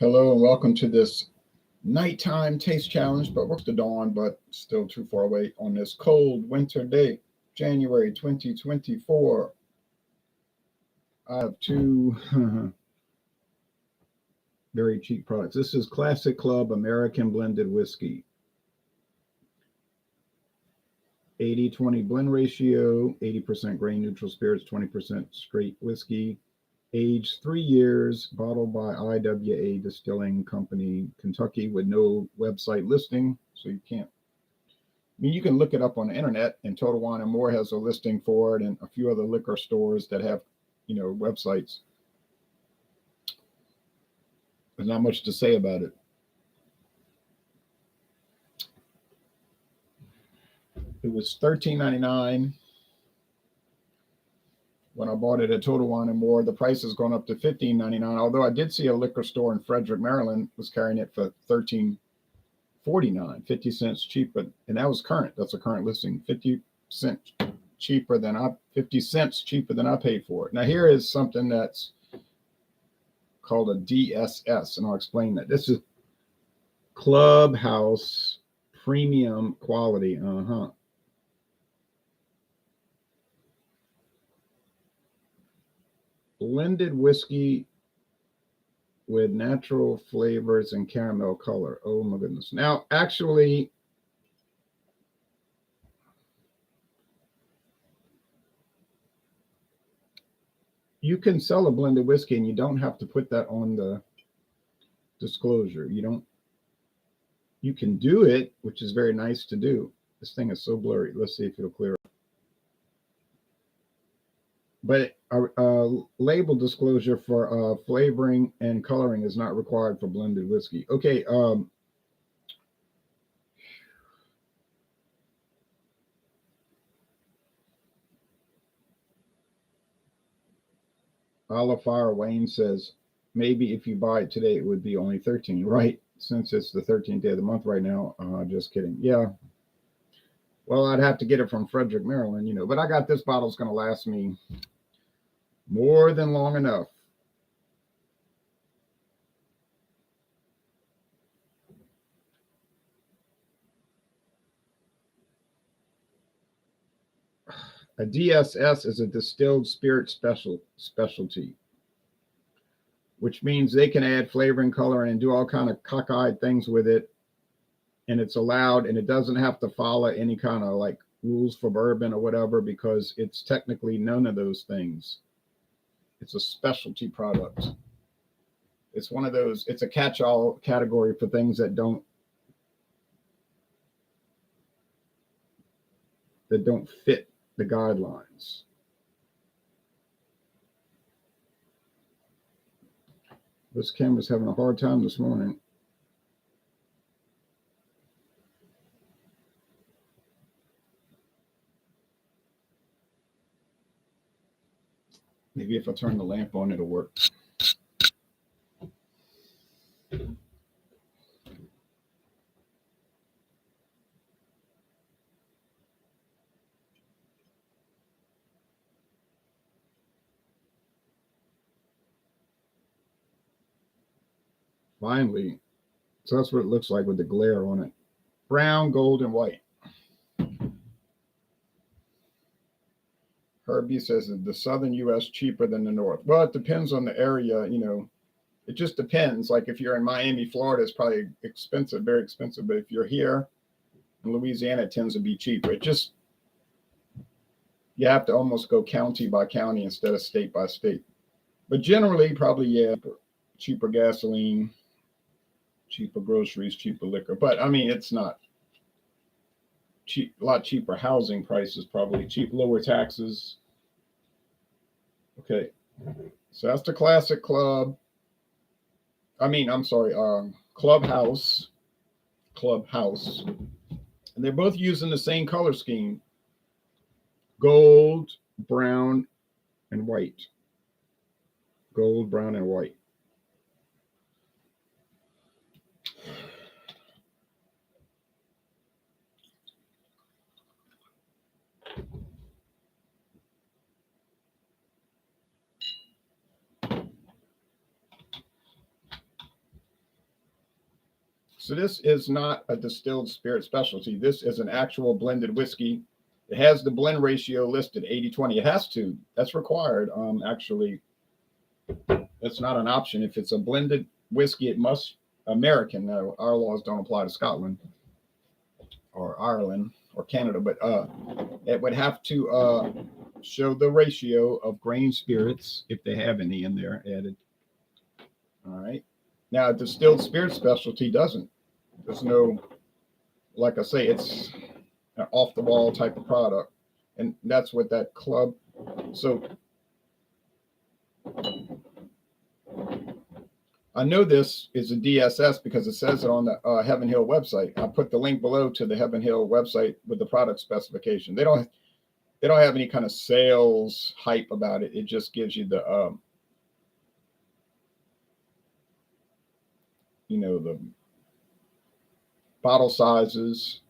Hello and welcome to this nighttime taste challenge, but we're to dawn, but still too far away on this cold winter day, January 2024. I have two very cheap products. This is Classic Club American Blended Whiskey. 80-20 blend ratio, 80% grain neutral spirits, 20% straight whiskey. Aged 3 years, bottled by IWA Distilling Company, Kentucky, with no website listing, so you can't. I mean, you can look it up on the internet, and Total Wine and More has a listing for it, and a few other liquor stores that have, websites. There's not much to say about it. It was $13.99 when I bought it at Total Wine and More. The price has gone up to $15.99. Although I did see a liquor store in Frederick, Maryland, was carrying it for $13.49, 50 cents cheaper, and that was current. That's a current listing. 50 cents cheaper than I paid for it. Now here is something that's called a DSS, and I'll explain that. This is Clubhouse Premium Quality. Blended whiskey with natural flavors and caramel color. Oh my goodness. Now, actually, you can sell a blended whiskey and you don't have to put that on the disclosure. You can do it, which is very nice to do. This thing is so blurry. Let's see if it'll clear up. But a label disclosure for flavoring and coloring is not required for blended whiskey. Okay. Olive Fire Wayne says, maybe if you buy it today, it would be only 13, right? Since it's the 13th day of the month right now. Just kidding. Yeah. Well, I'd have to get it from Frederick, Maryland, but I got this bottle. It's going to last me more than long enough. A DSS is a distilled spirit specialty, which means they can add flavor and color and do all kind of cockeyed things with it. And it's allowed, and it doesn't have to follow any kind of like rules for bourbon or whatever, because it's technically none of those things. It's a specialty product. It's one of those, it's a catch-all category for things that don't fit the guidelines. This camera's having a hard time this morning. Maybe if I turn the lamp on, it'll work. Finally. So that's what it looks like with the glare on it. Brown, gold, and white. Herbie says that the southern U.S. cheaper than the north. Well, it depends on the area, It just depends. Like if you're in Miami, Florida, it's probably expensive, very expensive. But if you're here in Louisiana, it tends to be cheaper. You have to almost go county by county instead of state by state. But generally, probably, yeah, cheaper gasoline, cheaper groceries, cheaper liquor. But I mean, it's not cheap. A lot cheaper housing prices, probably cheap, lower taxes. Okay, so that's the Classic Club. Clubhouse. And they're both using the same color scheme: gold, brown, and white. Gold, brown, and white. So this is not a distilled spirit specialty. This is an actual blended whiskey. It has the blend ratio listed 80-20. It has to. That's required. Actually, that's not an option. If it's a blended whiskey, it must American. Our laws don't apply to Scotland or Ireland or Canada, but it would have to show the ratio of grain spirits, if they have any in there, added. All right. Now, a distilled spirit specialty doesn't. There's no, like I say, it's an off the wall type of product. And that's what that club. So I know this is a DSS because it says it on the Heaven Hill website. I put the link below to the Heaven Hill website with the product specification. They don't have any kind of sales hype about it. It just gives you the the bottle sizes,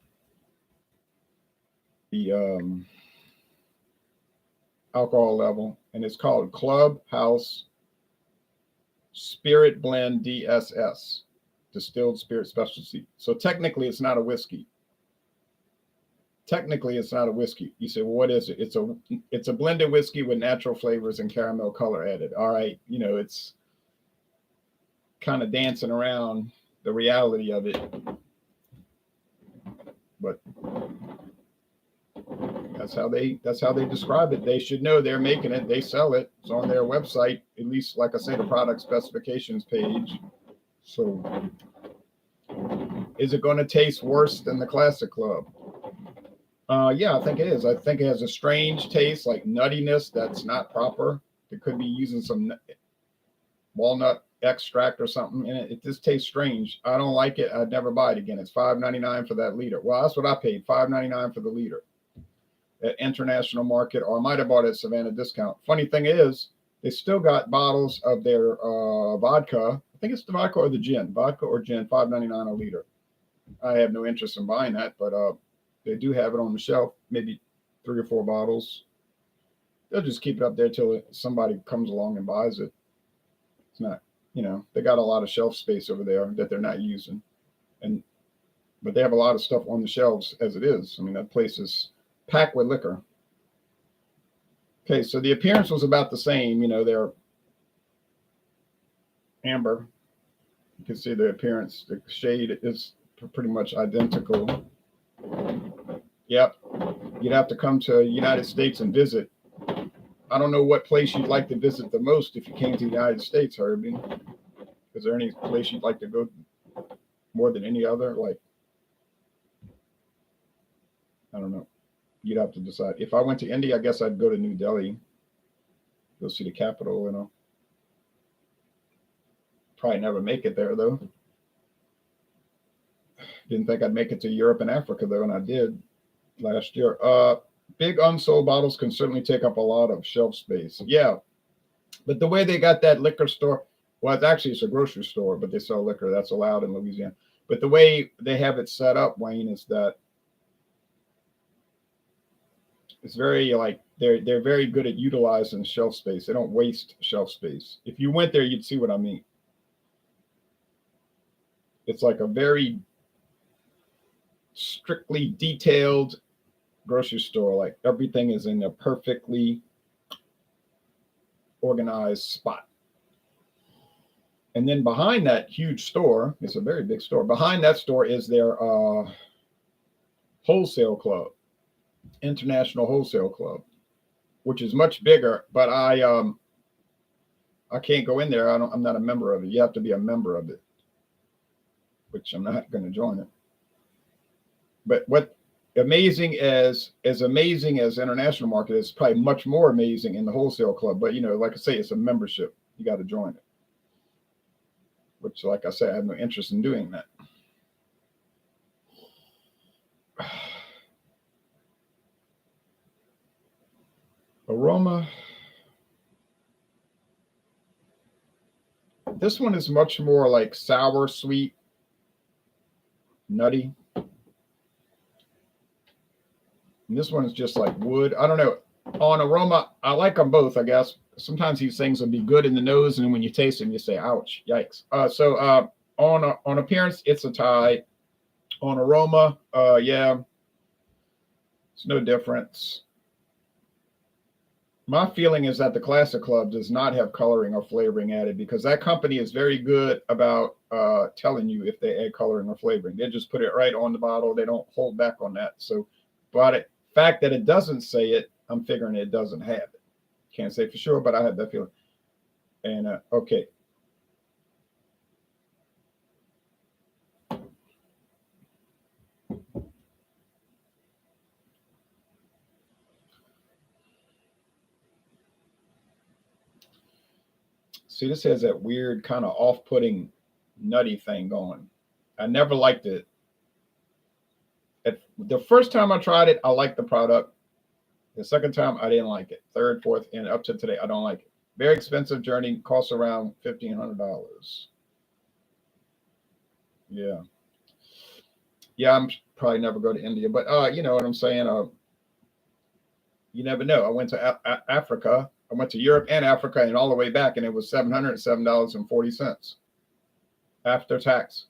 the alcohol level, and it's called Clubhouse Spirit Blend DSS, Distilled Spirit Specialty. So technically, it's not a whiskey. Technically, it's not a whiskey. You say, well, what is it? It's a blended whiskey with natural flavors and caramel color added. All right, it's kind of dancing around the reality of it, but that's how they describe it. They should know they're making it. They sell it. It's on their website, at least, like I say, the product specifications page. So is it going to taste worse than the Classic Club? Yeah, I think it is. I think it has a strange taste, like nuttiness that's not proper. It could be using some walnut extract or something in it. It just tastes strange. I don't like it. I'd never buy it again. It's $5.99 for that liter. Well, that's what I paid, $5.99 for the liter at International Market, or I might have bought it at Savannah Discount. Funny thing is, they still got bottles of their vodka. I think it's the vodka or the gin. Vodka or gin, $5.99 a liter. I have no interest in buying that, but they do have it on the shelf, maybe 3 or 4 bottles. They'll just keep it up there till somebody comes along and buys it. It's not, they got a lot of shelf space over there that they're not using. But they have a lot of stuff on the shelves as it is. I mean, that place is packed with liquor. Okay, so the appearance was about the same. They're amber. You can see the appearance. The shade is pretty much identical. Yep. You'd have to come to the United States and visit. I don't know what place you'd like to visit the most if you came to the United States, Herbie. Is there any place you'd like to go more than any other? Like, I don't know. You'd have to decide. If I went to India, I guess I'd go to New Delhi. Go see the capital, Probably never make it there, though. Didn't think I'd make it to Europe and Africa, though, and I did last year. Big unsold bottles can certainly take up a lot of shelf space. Yeah, but the way they got that liquor store, well, it's a grocery store, but they sell liquor. That's allowed in Louisiana. But the way they have it set up, Wayne, is that it's very they're very good at utilizing shelf space. They don't waste shelf space. If you went there, you'd see what I mean. It's like a very strictly detailed grocery store. Like everything is in a perfectly organized spot. And then behind that huge store, it's a very big store. Behind that store is their wholesale club, International Wholesale Club, which is much bigger. But I can't go in there. I'm not a member of it. You have to be a member of it, which I'm not going to join it. But what amazing as International Market is, probably much more amazing in the wholesale club. But like I say, it's a membership. You got to join it. Which, like I said, I have no interest in doing that. Aroma. This one is much more like sour, sweet, nutty. And this one is just like wood. I don't know. On aroma, I like them both, I guess. Sometimes these things will be good in the nose, and when you taste them, you say, ouch, yikes. So on appearance, it's a tie. On aroma, yeah, it's no difference. My feeling is that the Classic Club does not have coloring or flavoring added because that company is very good about telling you if they add coloring or flavoring. They just put it right on the bottle. They don't hold back on that. So, but the fact that it doesn't say it, I'm figuring it doesn't have it. Can't say for sure, but I have that feeling. And okay. See, this has that weird kind of off-putting nutty thing going. I never liked it. The first time I tried it, I liked the product. The second time, I didn't like it. Third, fourth, and up to today, I don't like it. Very expensive journey, costs around $1,500. Yeah. Yeah, I'm probably never go to India, but you know what I'm saying? You never know. I went to Africa. I went to Europe and Africa and all the way back, and it was $707.40 after tax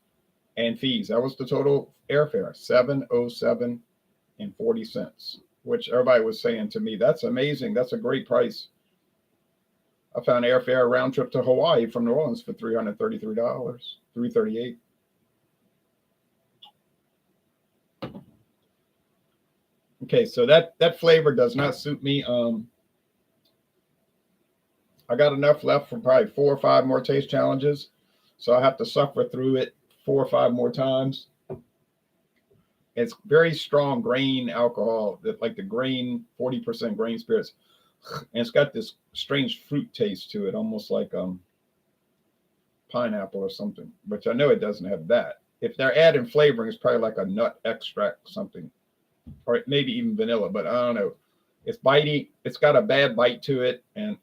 and fees. That was the total airfare, $707.40, which everybody was saying to me, that's amazing. That's a great price. I found airfare round trip to Hawaii from New Orleans for $333, $338. Okay, so that flavor does not suit me. I got enough left for probably 4 or 5 more taste challenges, so I have to suffer through it 4 or 5 more times. It's very strong grain alcohol, that like the grain 40% grain spirits, and it's got this strange fruit taste to it, almost like pineapple or something. Which I know it doesn't have that. If they're adding flavoring, it's probably like a nut extract, something, or maybe even vanilla. But I don't know. It's bitey. It's got a bad bite to it, and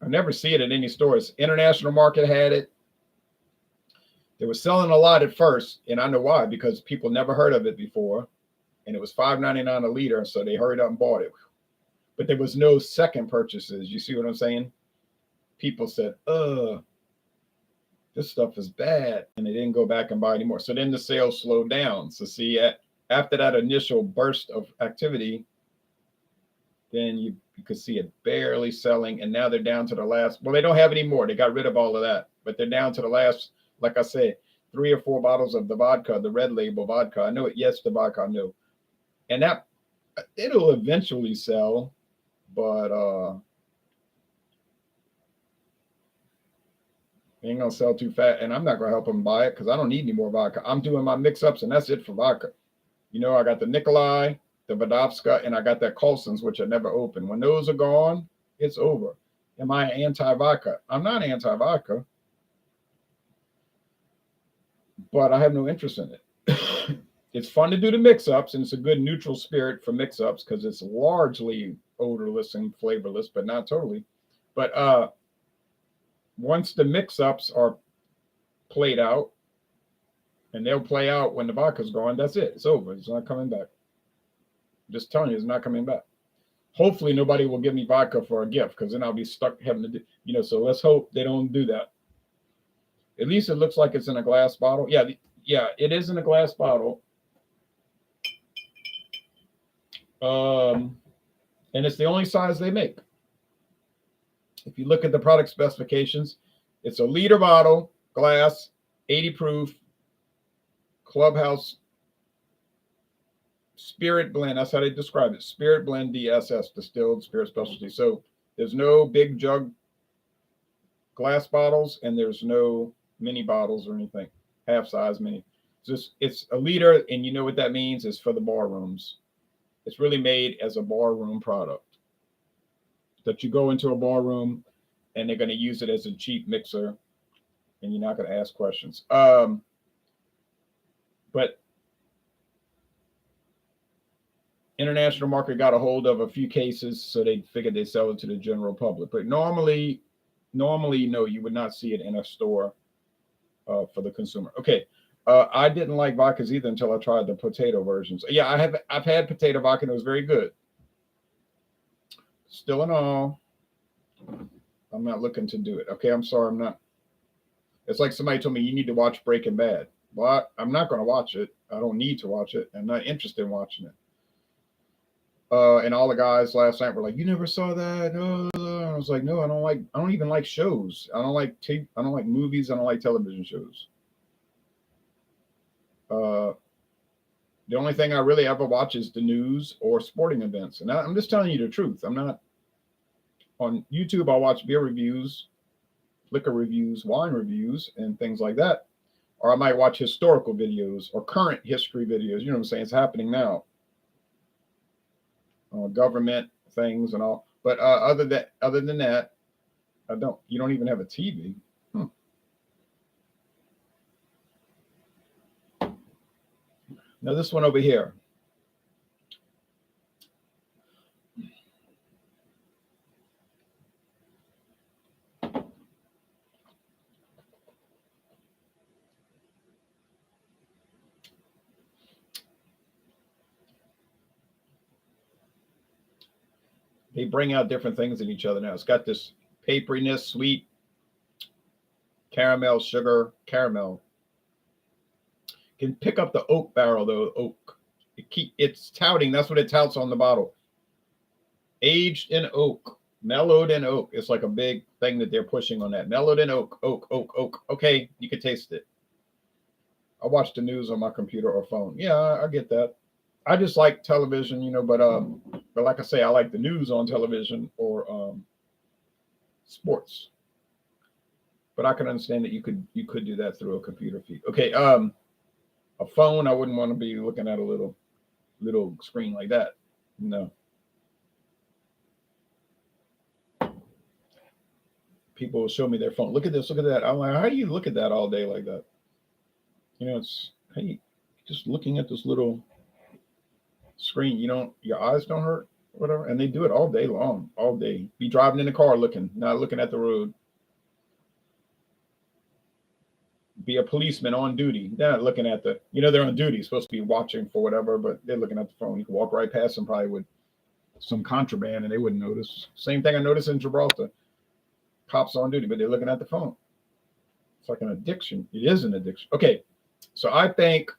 I never see it at any stores. International Market had it. They were selling a lot at first, and I know why, because people never heard of it before, and it was $5.99 a liter, so they hurried up and bought it. But there was no second purchases. You see what I'm saying? People said, this stuff is bad, and they didn't go back and buy anymore. So then the sales slowed down. So see, after that initial burst of activity, then you could see it barely selling, and now they're down to the last. Well, they don't have any more. They got rid of all of that, but they're down to the last, like I said, 3 or 4 bottles of the vodka, the red label vodka. I know it. Yes, the vodka, I know. And that it'll eventually sell, but it ain't gonna sell too fast. And I'm not gonna help them buy it because I don't need any more vodka. I'm doing my mix-ups, and that's it for vodka. You know, I got the Nikolai, the Vodovska, and I got that Colson's, which I never opened. When those are gone, it's over. Am I anti-vodka? I'm not anti-vodka, but I have no interest in it. It's fun to do the mix-ups, and it's a good neutral spirit for mix-ups because it's largely odorless and flavorless, but not totally. But once the mix-ups are played out, and they'll play out when the vodka's gone, that's it. It's over. It's not coming back. I'm just telling you, it's not coming back. Hopefully, nobody will give me vodka for a gift because then I'll be stuck having to do, you know. So let's hope they don't do that. At least it looks like it's in a glass bottle. Yeah, it is in a glass bottle. And it's the only size they make. If you look at the product specifications, it's a liter bottle, glass, 80 proof, Clubhouse spirit blend. That's how they describe it. Spirit blend DSS, distilled spirit specialty. So there's no big jug glass bottles, and there's no mini bottles or anything, half size mini. It's a liter, and you know what that means? It's for the bar rooms. It's really made as a bar room product that you go into a bar room, and they're going to use it as a cheap mixer, and you're not going to ask questions. But International Market got a hold of a few cases, so they figured they'd sell it to the general public. But normally, no, you would not see it in a store for the consumer. Okay, I didn't like vodkas either until I tried the potato versions. Yeah, I've had potato vodka, and it was very good. Still in all, I'm not looking to do it. Okay, I'm sorry, I'm not. It's like somebody told me you need to watch Breaking Bad. Well, I'm not going to watch it. I don't need to watch it. I'm not interested in watching it. And all the guys last night were like, "You never saw that?" I was like, "No, I don't like. I don't even like shows. I don't like tape. I don't like movies. I don't like television shows. Uh, the only thing I really ever watch is the news or sporting events. And I'm just telling you the truth. I'm not on YouTube. I'll watch beer reviews, liquor reviews, wine reviews, and things like that. Or I might watch historical videos or current history videos. You know what I'm saying? It's happening now. Government things and all. But other than that, I don't. You don't even have a TV. Hmm. Now this one over here. They bring out different things in each other now. It's got this paperiness, sweet, caramel, sugar, caramel. Can pick up the oak barrel though. Oak. It's touting. That's what it touts on the bottle. Aged in oak, mellowed in oak. It's like a big thing that they're pushing on that. Mellowed in oak, oak, oak, oak. Okay, you can taste it. I watch the news on my computer or phone. Yeah, I get that. I just like television, but like I say, I like the news on television or sports. But I can understand that you could do that through a computer feed. Okay, a phone, I wouldn't want to be looking at a little screen like that. No. People will show me their phone. Look at this, look at that. I'm like, how do you look at that all day like that? It's hey, just looking at this little screen, your eyes don't hurt, whatever. And they do it all day long, all day. Be driving in the car looking, not looking at the road. Be a policeman on duty. They're not looking at they're on duty, supposed to be watching for whatever, but they're looking at the phone. You can walk right past them probably with some contraband and they wouldn't notice. Same thing I noticed in Gibraltar. Cops on duty, but they're looking at the phone. It's like an addiction. It is an addiction. Okay. So I think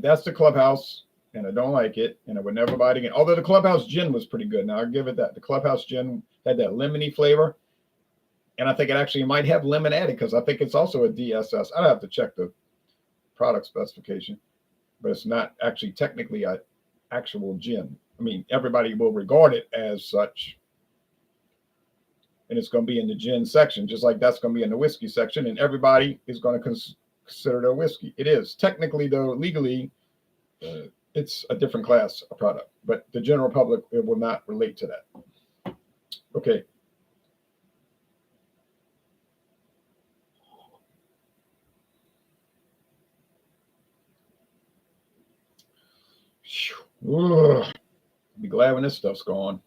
that's the Clubhouse, and I don't like it, and I would never buy it again. Although the Clubhouse gin was pretty good. Now I'll give it that. The Clubhouse gin had that lemony flavor, and I think it actually might have lemon added because I think it's also a DSS. I'd have to check the product specification, but it's not actually technically an actual gin. I mean, everybody will regard it as such, and it's going to be in the gin section, just like that's going to be in the whiskey section, and everybody is going to consider their whiskey. It is technically, though, legally, it's a different class of product, but the general public, it will not relate to that. Okay. Ugh. Be glad when this stuff's gone.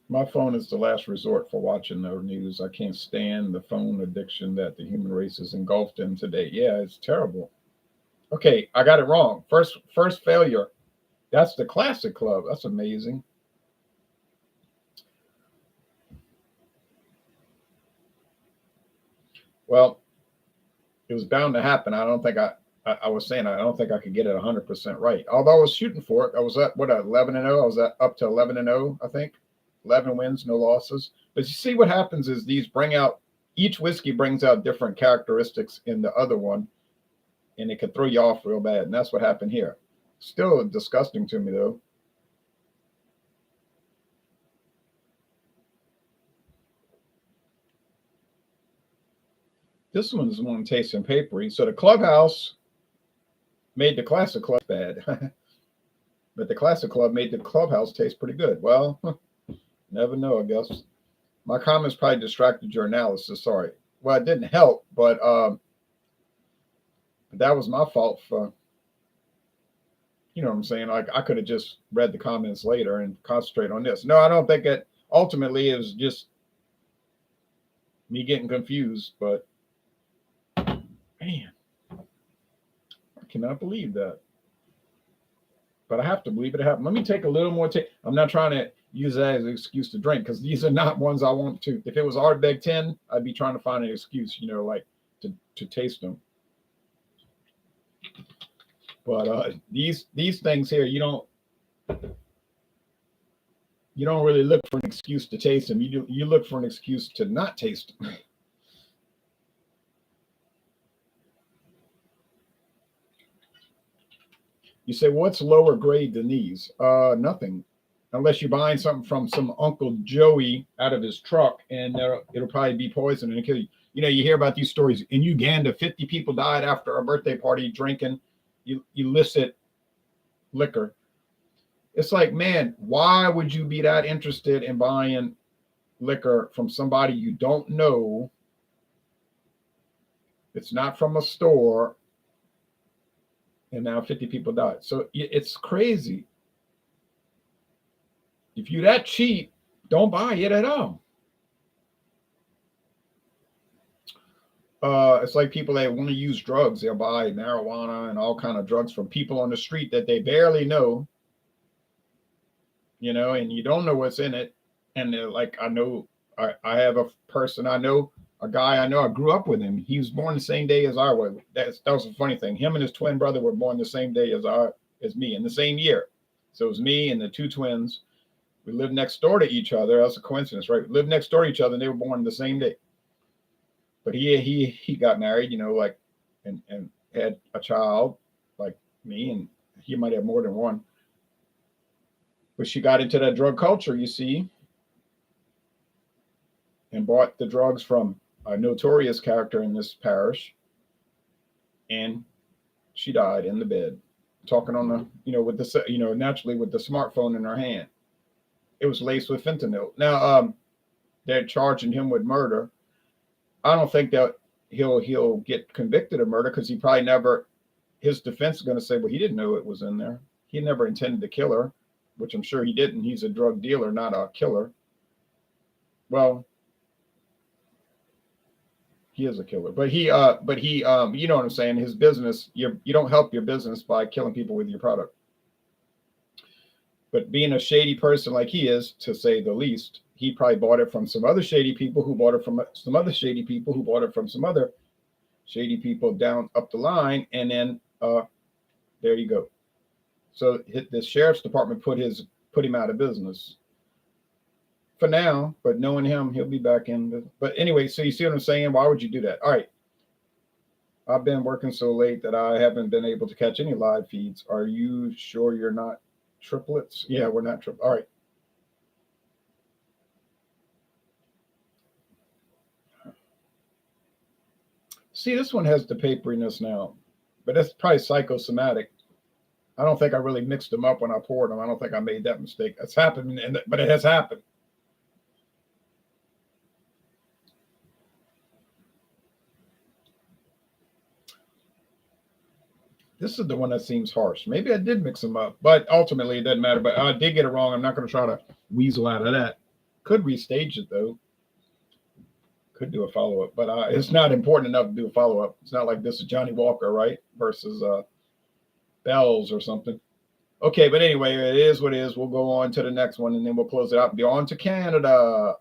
My phone is the last resort for watching the news. I can't stand the phone addiction that the human race is engulfed in today. Yeah, it's terrible. Okay, I got it wrong. First failure. That's the Classic Club. That's amazing. Well, it was bound to happen. I don't think I was saying I don't think I could get it 100% right. Although I was shooting for it. I was at 11-0. I was up to 11-0, I think. 11 wins, no losses. But you see what happens is each whiskey brings out different characteristics in the other one, and it could throw you off real bad. And that's what happened here. Still disgusting to me, though. This one's more taste and papery. So the Clubhouse made the Classic Club bad. But the Classic Club made the Clubhouse taste pretty good. Well, never know, I guess. My comments probably distracted your analysis. Sorry. Well, it didn't help, but that was my fault for, you know what I'm saying? Like I could have just read the comments later and concentrate on this. No, I don't think it ultimately it was just me getting confused, but man, I cannot believe that. but I have to believe it happened. Let me take a little more. I'm not trying to use that as an excuse to drink because these are not ones I want to. If it was Ardbeg 10, I'd be trying to find an excuse, like to taste them. But these things here, you don't really look for an excuse to taste them. You look for an excuse to not taste them. You say, what's lower grade than these? Nothing. Unless you're buying something from some Uncle Joey out of his truck, and it'll probably be poison and kill you. You hear about these stories. In Uganda, 50 people died after a birthday party drinking illicit liquor. It's like, man, why would you be that interested in buying liquor from somebody you don't know? It's not from a store. And now 50 people died. So it's crazy. If you're that cheap, don't buy it at all. It's like people that want to use drugs. They'll buy marijuana and all kind of drugs from people on the street that they barely know, and you don't know what's in it. And they're like, I have a person I know, a guy I know, I grew up with him. He was born the same day as I was. That was a funny thing. Him and his twin brother were born the same day as me in the same year. So it was me and the two twins. We lived next door to each other. That's a coincidence, right? We lived next door to each other and they were born the same day. But he got married, and had a child like me, and he might have more than one. But she got into that drug culture, you see, and bought the drugs from a notorious character in this parish, and she died in the bed, talking on the, with the, naturally with the smartphone in her hand. It was laced with fentanyl. Now, they're charging him with murder. I don't think that he'll get convicted of murder because he probably never. His defense is going to say, well, he didn't know it was in there. He never intended to kill her, which I'm sure he didn't. He's a drug dealer, not a killer. Well, he is a killer, but he, you know what I'm saying? His business, you don't help your business by killing people with your product. But being a shady person like he is, to say the least, he probably bought it from some other shady people who bought it from some other shady people who bought it from some other shady people down up the line. And then there you go. So the sheriff's department put him out of business for now, but knowing him, he'll be back in. But anyway, so you see what I'm saying? Why would you do that? All right. I've been working so late that I haven't been able to catch any live feeds. Are you sure you're not triplets? Yeah, we're not triplets. All right. See, this one has the paperiness now, but that's probably psychosomatic. I don't think I really mixed them up when I poured them. I don't think I made that mistake. That's happened, but it has happened. This is the one that seems harsh. Maybe I did mix them up, but ultimately it doesn't matter. But I did get it wrong. I'm not going to try to weasel out of that. Could restage it, though. Could do a follow-up, but it's not important enough to do a follow-up. It's not like this is Johnny Walker, right? Versus Bells or something. Okay, but anyway, it is what it is. We'll go on to the next one, and then we'll close it out and be on to Canada.